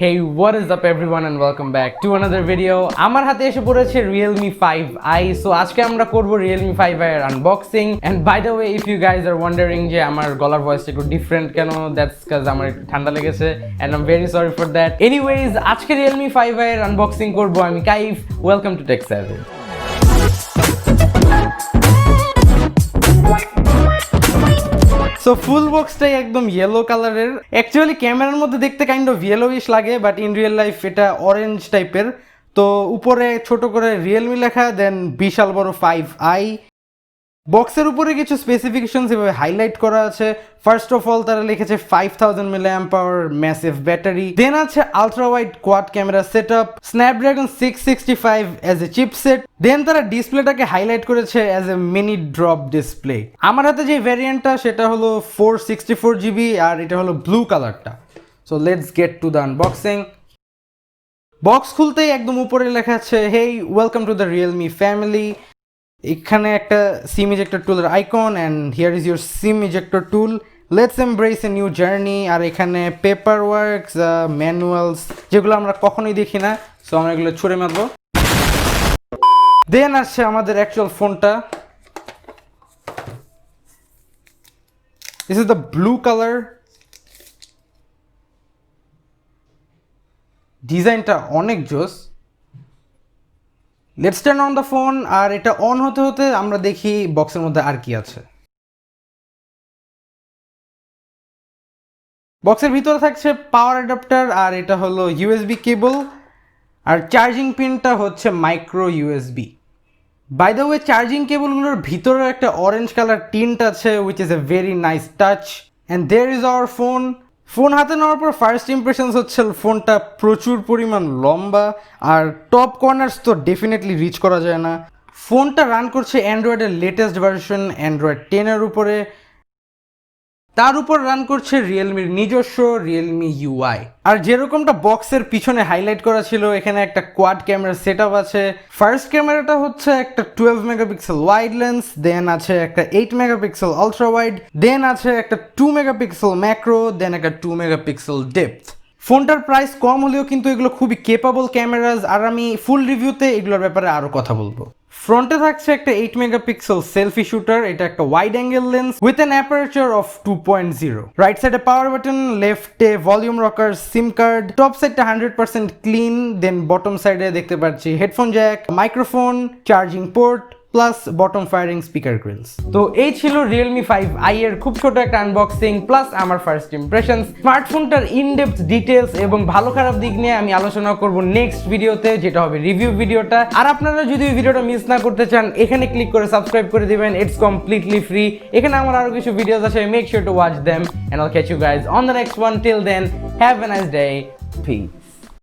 Hey, what is up everyone and welcome back to another video. আমার হাতে এসে পড়েছে Realme 5i. So আজকে আমরা করব Realme 5i এর unboxing and by the way if you guys are wondering যে আমার গলার ভয়েসটা একটু ডিফারেন্ট কেন, that's cuz আমার একটু ঠান্ডা লেগেছে and I'm very sorry for that. Anyways, আজকে Realme 5i এর আনবক্সিং করব আমি Kaif. Welcome to Tech Savvy. So full বক্সটাই একদম ইয়েলো কালারের। অ্যাকচুয়ালি ক্যামেরার মধ্যে দেখতে কাইন্ড অফ ইয়েলোইশ লাগে, বাট ইন রিয়েল লাইফ এটা অরেঞ্জ টাইপের। তো উপরে ছোট করে রিয়েলমি লেখা, দেন বিশাল বড় 5i। বক্সের উপরে কিছু স্পেসিফিকেশনস এভাবে হাইলাইট করা আছে। ফার্স্ট অফ অল তারা লিখেছে 5000 mAh ম্যাসিভ ব্যাটারি, দেন আছে ultra wide quad camera setup, Snapdragon 665 as a chipset, then তারা ডিসপ্লেটাকে হাইলাইট করেছে as a mini drop display. আমার হাতে যে ভ্যারিয়েন্টটা সেটা হলো 464GB আর এটা হলো ব্লু কালারটা। So let's get to the unboxing. Box খুলতেই একদম উপরে লেখা আছে hey welcome to the Realme family. এখানে একটা সিম ইজেক্টর টুলের icon and here is your sim ejector tool, let's embrace a new journey. আর এখানে পেপার ওয়ার্কস, ম্যানুয়ালস, যেগুলো আমরা কখনোই দেখি না, সো আমরা এগুলো ছুঁড়ে মারবো। দেন আসছে আমাদের অ্যাকচুয়াল ফোনটা। This is the blue colour. ডিজাইনটা অনেক জোস। Let's turn on the phone. আর এটা অন হতে হতে আমরা দেখি বক্সের মধ্যে আর কি আছে। বক্সের ভিতরে থাকছে পাওয়ার অ্যাডাপ্টার আর এটা হলো ইউএসবি কেবল, আর চার্জিং পিনটা হচ্ছে micro USB. By the way charging কেবলগুলোর ভিতরে একটা অরেঞ্জ কালার টিন্ট আছে which is a very nice touch. And there is our phone. Phone হাতে নেওয়ার পর ফার্স্ট ইমপ্রেশনস হচ্ছে ফোনটা প্রচুর পরিমাণ লম্বা, আর টপ কর্নার্স তো ডেফিনেটলি রিচ করা যায় না। ফোনটা রান করছে অ্যান্ড্রয়েডের লেটেস্ট ভার্সন অ্যান্ড্রয়েড 10-এর উপরে। তার উপর রান করছে রিয়েলমির নিজস্ব রিয়েলমি ইউআই। আর যেরকমটা বক্সের পিছনে হাইলাইট করা ছিল, এখানে একটা কোয়াড ক্যামেরা সেটআপ আছে। ফার্স্ট ক্যামেরাটা হচ্ছে একটা 12 মেগাপিক্সেল ওয়াইড লেন্স, দেন আছে একটা 8 মেগাপিক্সেল আলট্রা ওয়াইড, দেন আছে একটা 2 মেগাপিক্সেল ম্যাক্রো, দেন একটা 2 মেগাপিক্সেল ডেপথ। ফোনটার প্রাইস কম হলেও কিন্তু এগুলো খুবই কেপাবল ক্যামেরাজ, আর আমি ফুল রিভিউতে এগুলোর ব্যাপারে আরও কথা বলবো। ফ্রন্টে থাকছে একটা 8 মেগাপিক্সেল সেলফি শুটার, এটা একটা wide angle lens with an aperture of 2.0। Right সাইডে পাওয়ার বাটন, লেফটে ভলিউম রকার, সিম কার্ড, টপ সাইডটা 100% ক্লিন, দেন বটম সাইডে দেখতে পাচ্ছি headphone Jack, microphone, charging port plus bottom firing speaker Grylls. তো এই ছিল Realme 5i এর খুব ছোট একটা আনবক্সিং প্লাস আমার ফার্স্ট ইমপ্রেশনস। স্মার্টফোনটার ইনডেপথ ডিটেলস এবং ভালো খারাপ দিক নিয়ে আমি আলোচনা করব নেক্সট ভিডিওতে, যেটা হবে রিভিউ ভিডিওটা। আর আপনারা যদি এই ভিডিওটা মিস না করতে চান, এখানে ক্লিক করে সাবস্ক্রাইব করে দিবেন, ইটস কমপ্লিটলি ফ্রি। এখানে আমার আরো কিছু ভিডিওস আছে, make sure to watch them and I'll catch you guys on the next one. Till then, have a nice day, piece.